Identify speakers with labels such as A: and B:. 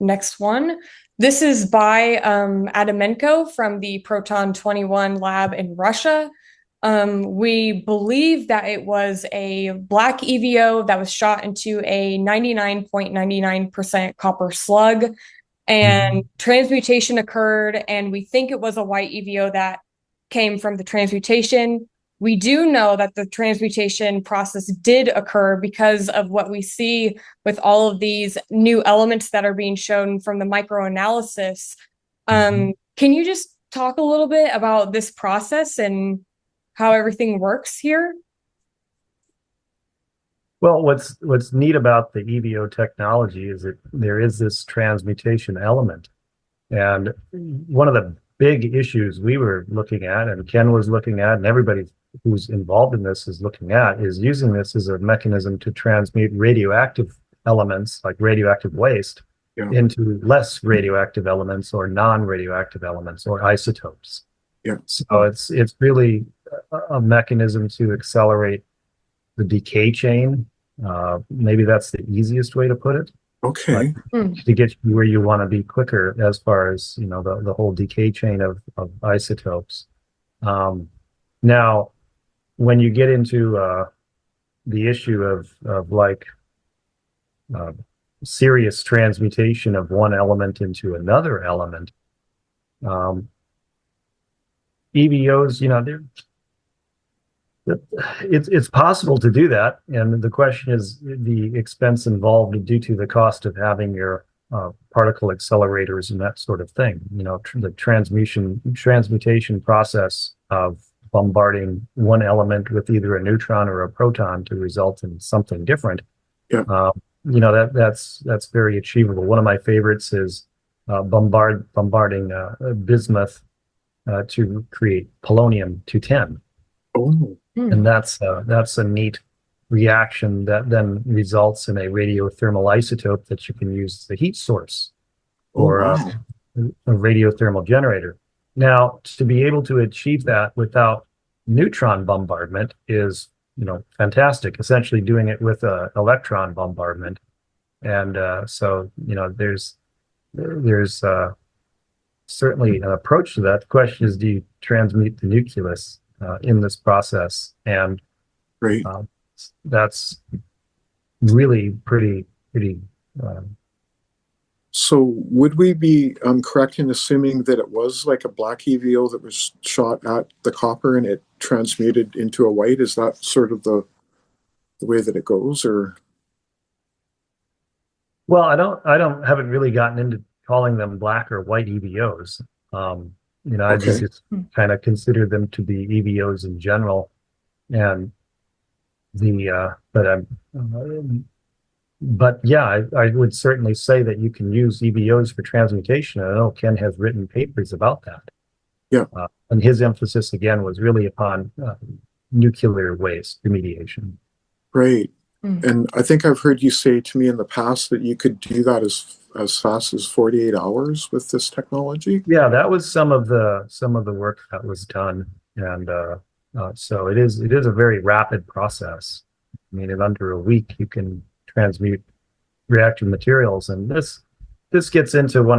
A: next one. This is by Adamenko from the Proton 21 lab in Russia. We believe that it was a black EVO that was shot into a 99.99% copper slug, and transmutation occurred, and we think it was a white EVO that came from the transmutation. We do know that the transmutation process did occur because of what we see with all of these new elements that are being shown from the microanalysis. Can you just talk a little bit about this process and how everything works here?
B: Well, what's neat about the EVO technology is that there is this transmutation element. And one of the big issues we were looking at, and Ken was looking at, and everybody who's involved in this is looking at, is using this as a mechanism to transmute radioactive elements, like radioactive waste, into less radioactive elements or non-radioactive elements or isotopes. So it's really a mechanism to accelerate the decay chain. Maybe that's the easiest way to put it.
C: Okay.
B: To get you where you want to be quicker as far as, you know, the whole decay chain of isotopes. Now, when you get into the issue of like serious transmutation of one element into another element, EVOs, you know, it's possible to do that, and the question is the expense involved due to the cost of having your particle accelerators and that sort of thing. You know, the transmutation process of bombarding one element with either a neutron or a proton to result in something different. You know, that's very achievable. One of my favorites is bombarding bismuth to create polonium-210. And that's a neat reaction that then results in a radiothermal isotope that you can use as a heat source or a radiothermal generator. Now, to be able to achieve that without neutron bombardment is, you know, fantastic. Essentially doing it with a electron bombardment, and so, you know, there's certainly an approach to that. The question is, do you transmute the nucleus in this process? And that's really pretty.
C: So would we be correct in assuming that it was like a black EVO that was shot at the copper and it transmuted into a white? Is that sort of the way that it goes, or?
B: Well, haven't really gotten into calling them black or white EVOs. You know, I just kind of consider them to be EVOs in general, and but yeah, I would certainly say that you can use EVOs for transmutation. I know Ken has written papers about that. And his emphasis again was really upon nuclear waste remediation.
C: And I think I've heard you say to me in the past that you could do that as fast as 48 hours with this technology.
B: Yeah, that was some of the work that was done, and so it is a very rapid process. I mean, in under a week you can transmute reactive materials, and this gets into one of